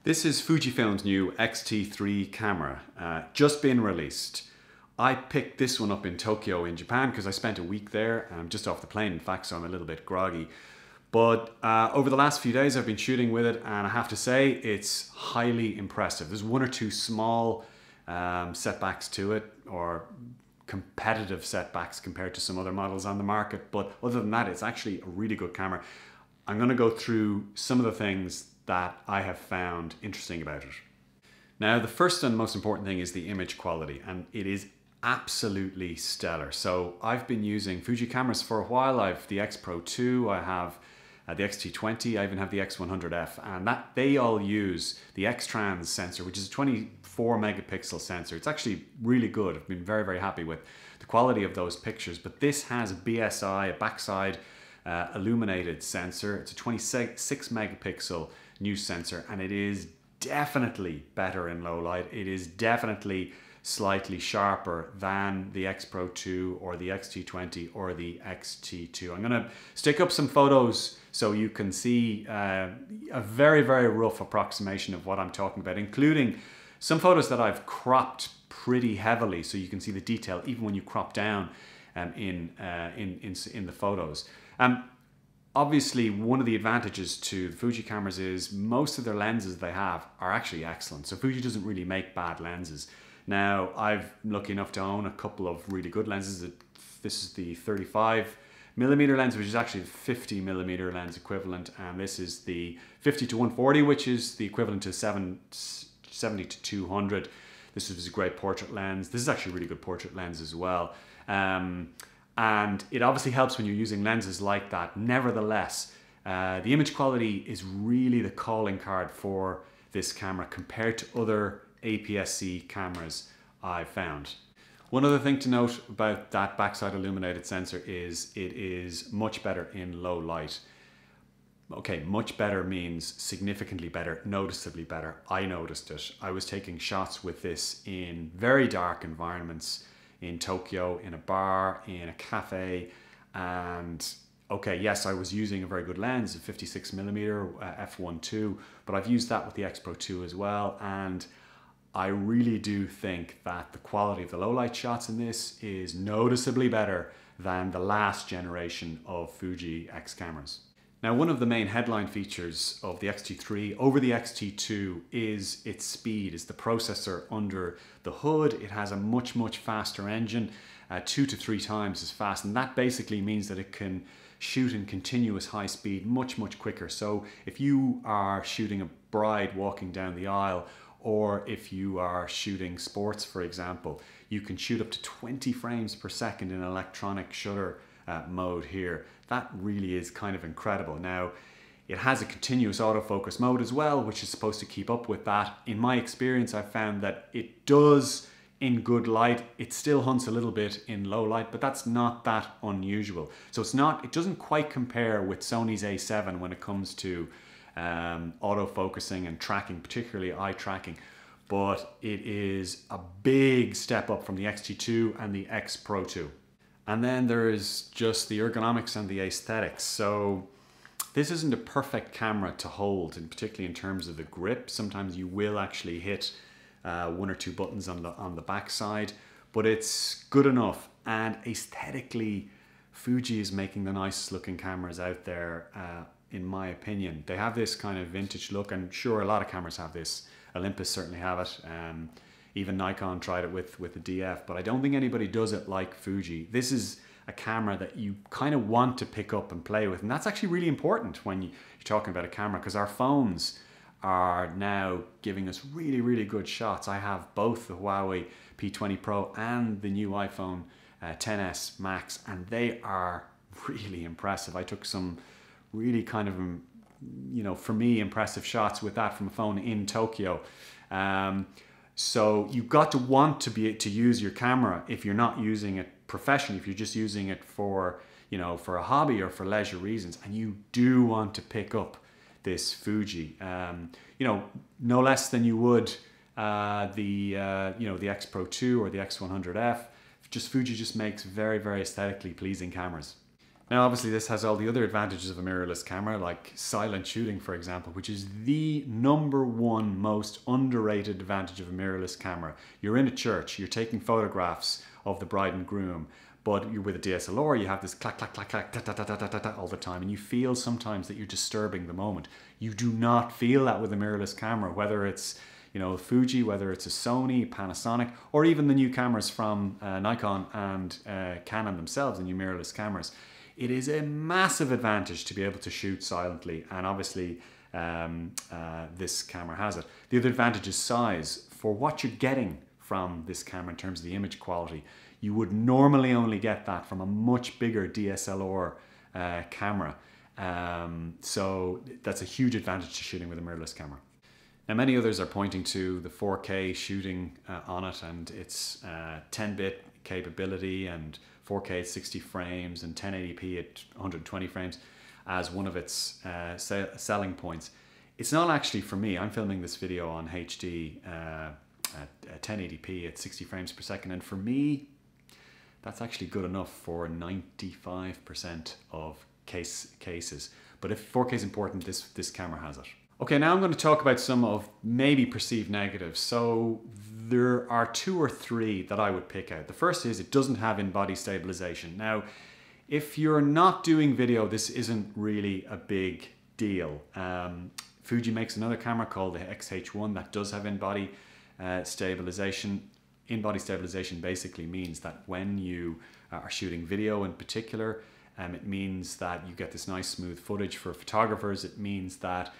This is Fujifilm's new X-T3 camera, just been released. I picked this one up in Tokyo in Japan because I spent a week there. I'm just off the plane, in fact, so I'm a little bit groggy. But over the last few days I've been shooting with it, and I have to say it's highly impressive. There's one or two small setbacks to it, or competitive setbacks compared to some other models on the market, but other than that it's actually a really good camera. I'm going to go through some of the things that I have found interesting about it. Now, the first and most important thing is the image quality, and it is absolutely stellar. So I've been using Fuji cameras for a while. I've the X Pro 2, I have the X-T20, I even have the X100F, and they all use the X-Trans sensor, which is a 24 megapixel sensor. It's actually really good. I've been very, very happy with the quality of those pictures, but this has a BSI, a backside illuminated sensor. It's a 26 megapixel new sensor, and it is definitely better in low light. It is definitely slightly sharper than the X Pro 2 or the X-T20 or the X-T2. I'm going to stick up some photos so you can see a very, very rough approximation of what I'm talking about, including some photos that I've cropped pretty heavily so you can see the detail even when you crop down in the photos. Obviously, one of the advantages to the Fuji cameras is most of their lenses they have are actually excellent. So Fuji doesn't really make bad lenses. Now, I'm lucky enough to own a couple of really good lenses. This is the 35 millimeter lens, which is actually the 50 millimeter lens equivalent, and this is the 50 to 140, which is the equivalent to 70 to 200. This is a great portrait lens. This is actually a really good portrait lens as well. And it obviously helps when you're using lenses like that. Nevertheless, the image quality is really the calling card for this camera compared to other APS-C cameras I've found. One other thing to note about that backside illuminated sensor is it is much better in low light. Okay, much better means significantly better, noticeably better. I noticed it. I was taking shots with this in very dark environments, in Tokyo, in a bar, in a cafe, and okay, yes, I was using a very good lens, a 56 millimeter f1.2, but I've used that with the X Pro 2 as well, and I really do think that the quality of the low light shots in this is noticeably better than the last generation of Fuji X cameras. Now, one of the main headline features of the X-T3 over the X-T2 is its speed, is the processor under the hood. It has a much, much faster engine, 2 to 3 times as fast, and that basically means that it can shoot in continuous high speed much, much quicker. So if you are shooting a bride walking down the aisle, or if you are shooting sports, for example, you can shoot up to 20 frames per second in electronic shutter mode here. That really is kind of incredible. Now, it has a continuous autofocus mode as well, which is supposed to keep up with that. In my experience, I've found that it does in good light. It still hunts a little bit in low light, but that's not that unusual. So it doesn't quite compare with Sony's A7 when it comes to autofocusing and tracking, particularly eye tracking. But it is a big step up from the X-T2 and the X Pro 2. And then there is just the ergonomics and the aesthetics. So this isn't a perfect camera to hold, and particularly in terms of the grip. Sometimes you will actually hit one or two buttons on the back side, but it's good enough. And aesthetically, Fuji is making the nicest looking cameras out there, in my opinion. They have this kind of vintage look, and sure, a lot of cameras have this. Olympus certainly have it. Even Nikon tried it with the DF, but I don't think anybody does it like Fuji. This is a camera that you kind of want to pick up and play with, and that's actually really important when you're talking about a camera, because our phones are now giving us really, really good shots. I have both the Huawei P20 Pro and the new iPhone XS Max, and they are really impressive. I took some really kind of, for me, impressive shots with that from a phone in Tokyo. So you've got to want to use your camera if you're not using it professionally, if you're just using it for, for a hobby or for leisure reasons, and you do want to pick up this Fuji, no less than you would the X Pro 2 or the X100F. Fuji just makes very, very aesthetically pleasing cameras. Now, obviously, this has all the other advantages of a mirrorless camera, like silent shooting, for example, which is the #1 most underrated advantage of a mirrorless camera. You're in a church, you're taking photographs of the bride and groom, but you're with a DSLR, you have this clack, clack, clack, clack, ta, ta, ta, ta, ta, ta, ta, all the time, and you feel sometimes that you're disturbing the moment. You do not feel that with a mirrorless camera, whether it's Fuji, whether it's a Sony, Panasonic, or even the new cameras from Nikon and Canon themselves, the new mirrorless cameras. It is a massive advantage to be able to shoot silently, and obviously this camera has it. The other advantage is size. For what you're getting from this camera in terms of the image quality, you would normally only get that from a much bigger DSLR camera. So that's a huge advantage to shooting with a mirrorless camera. Now, many others are pointing to the 4K shooting on it and its 10-bit capability and 4K at 60 frames and 1080p at 120 frames as one of its selling points. It's not actually for me. I'm filming this video on HD at 1080p at 60 frames per second, and for me, that's actually good enough for 95% of cases. But if 4K is important, this camera has it. Okay, now I'm going to talk about some of maybe perceived negatives. So there are 2 or 3 that I would pick out. The first is it doesn't have in-body stabilization. Now, if you're not doing video, this isn't really a big deal. Fuji makes another camera called the XH1 that does have in-body stabilization. In-body stabilization basically means that when you are shooting video in particular, it means that you get this nice smooth footage for photographers. It means that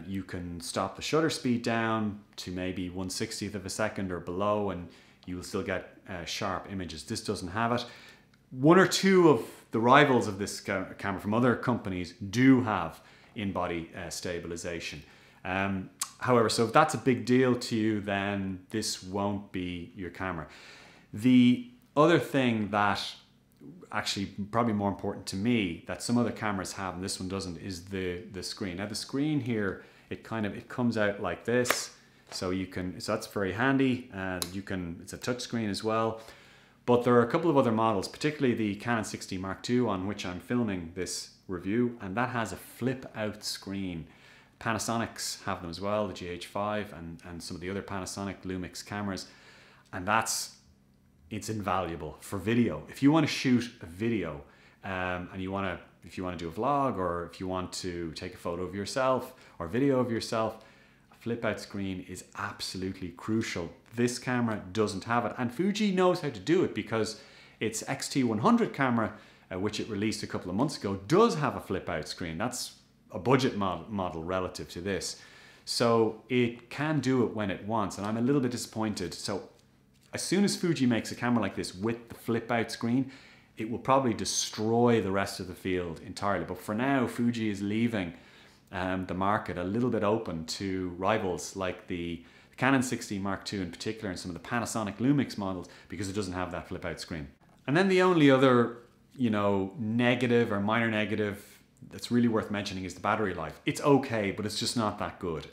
you can stop the shutter speed down to maybe 1/60th of a second or below, and you will still get sharp images. This doesn't have it. 1 or 2 of the rivals of this camera from other companies do have in-body stabilization. However, so if that's a big deal to you, then this won't be your camera. The other thing that actually probably more important to me that some other cameras have and this one doesn't is the screen. Now the screen here, it comes out like this, so that's very handy. It's a touch screen as well. But there are a couple of other models, particularly the Canon 60 Mark II on which I'm filming this review, and that has a flip out screen. Panasonics have them as well, the GH5 and some of the other Panasonic Lumix cameras, and it's invaluable for video. If you want to shoot a video and if you want to do a vlog, or if you want to take a photo of yourself or video of yourself, a flip out screen is absolutely crucial. This camera doesn't have it, and Fuji knows how to do it because its X-T100 camera, which it released a couple of months ago, does have a flip out screen. That's a budget model relative to this. So it can do it when it wants, and I'm a little bit disappointed. So as soon as Fuji makes a camera like this with the flip out screen, it will probably destroy the rest of the field entirely. But for now, Fuji is leaving the market a little bit open to rivals like the Canon 60 Mark II in particular, and some of the Panasonic Lumix models, because it doesn't have that flip out screen. And then the only other, negative or minor negative that's really worth mentioning is the battery life. It's okay, but it's just not that good.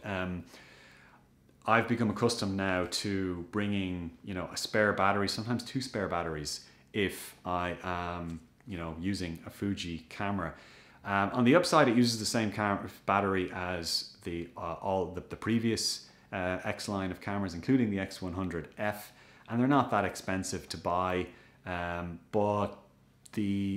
I've become accustomed now to bringing, a spare battery, sometimes 2 spare batteries, if I am, using a Fuji camera. On the upside, it uses the same battery as all the previous X line of cameras, including the X100F, and they're not that expensive to buy, but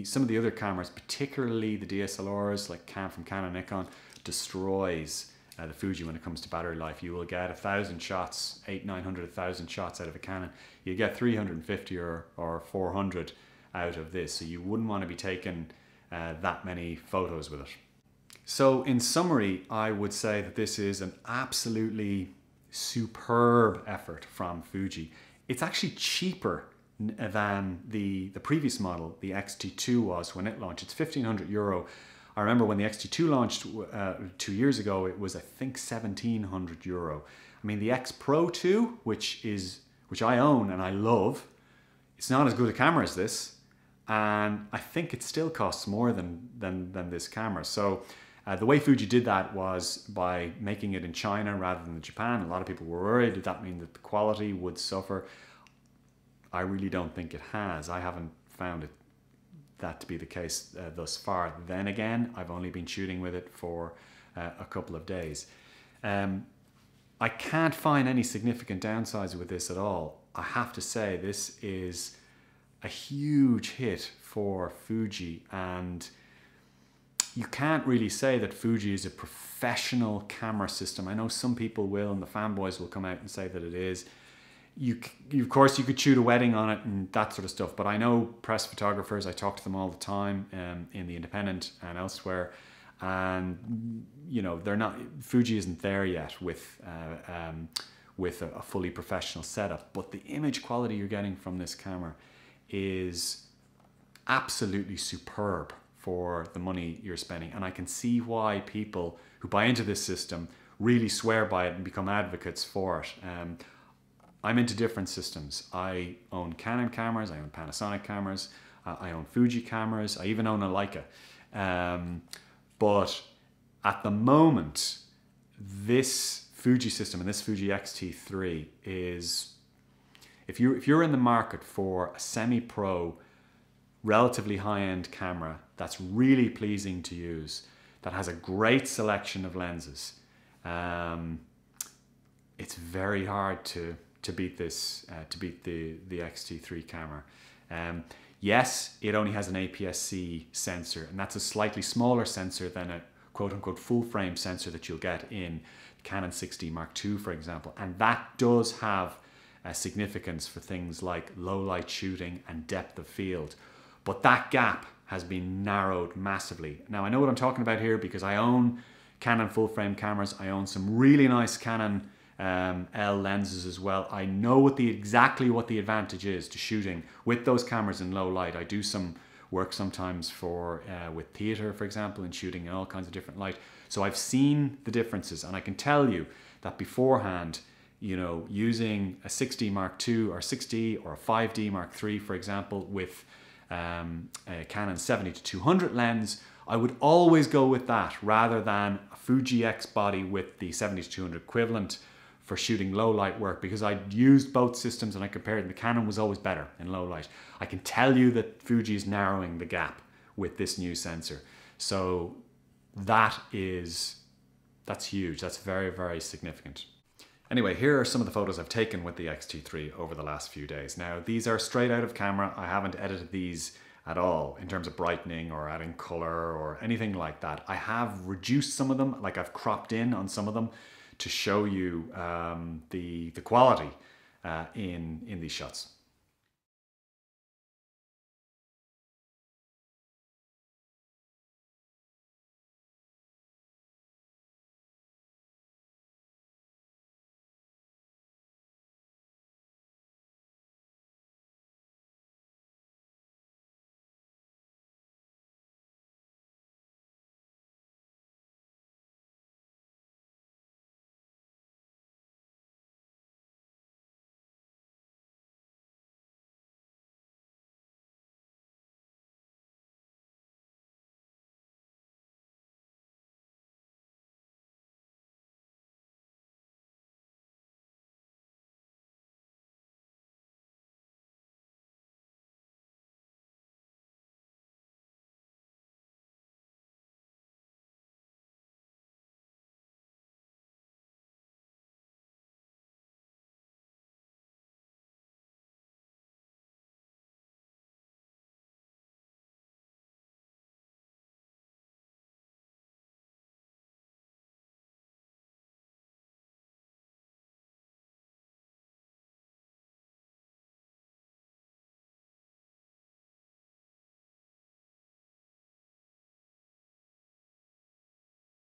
some of the other cameras, particularly the DSLRs like from Canon, Nikon, destroys the Fuji when it comes to battery life. You will get 1,000 shots, 800-900, 1,000 shots out of a Canon. You get 350 or 400 out of this, so you wouldn't want to be taking that many photos with it. So in summary, I would say that this is an absolutely superb effort from Fuji. It's actually cheaper than the previous model, the X-T2 was when it launched. It's €1,500. I remember when the X-T2 launched 2 years ago, it was I think €1,700. I mean, the X Pro 2, which I own and I love, it's not as good a camera as this, and I think it still costs more than this camera. So the way Fuji did that was by making it in China rather than Japan. A lot of people were worried. Did that mean that the quality would suffer? I really don't think it has. I haven't found it that to be the case thus far. Then again, I've only been shooting with it for a couple of days. I can't find any significant downsides with this at all. I have to say this is a huge hit for Fuji, and you can't really say that Fuji is a professional camera system. I know some people will, and the fanboys will come out and say that it is. Of course, you could shoot a wedding on it and that sort of stuff, but I know press photographers, I talk to them all the time in the Independent and elsewhere, and they're not, Fuji isn't there yet with a fully professional setup, but the image quality you're getting from this camera is absolutely superb for the money you're spending. And I can see why people who buy into this system really swear by it and become advocates for it. I'm into different systems. I own Canon cameras, I own Panasonic cameras, I own Fuji cameras, I even own a Leica. But at the moment, this Fuji system and this Fuji X-T3 is, if you're in the market for a semi-pro, relatively high-end camera that's really pleasing to use, that has a great selection of lenses, it's very hard to beat this, to beat the X-T3 camera. Yes, it only has an APS-C sensor, and that's a slightly smaller sensor than a quote-unquote full-frame sensor that you'll get in Canon 6D Mark II, for example. And that does have a significance for things like low-light shooting and depth of field. But that gap has been narrowed massively. Now, I know what I'm talking about here because I own Canon full-frame cameras. I own some really nice Canon L lenses as well. I know exactly what the advantage is to shooting with those cameras in low light. I do some work sometimes for with theater, for example, and shooting in all kinds of different light. So I've seen the differences, and I can tell you that beforehand, using a 6D Mark II or 6D or a 5D Mark III, for example, with a Canon 70-200 lens, I would always go with that rather than a Fuji X body with the 70-200 equivalent for shooting low light work, because I'd used both systems and I compared, and the Canon was always better in low light. I can tell you that Fuji is narrowing the gap with this new sensor. So that's huge. That's very, very significant. Anyway, here are some of the photos I've taken with the X-T3 over the last few days. Now, these are straight out of camera. I haven't edited these at all in terms of brightening or adding color or anything like that. I have reduced some of them, like I've cropped in on some of them to show you the quality in these shots.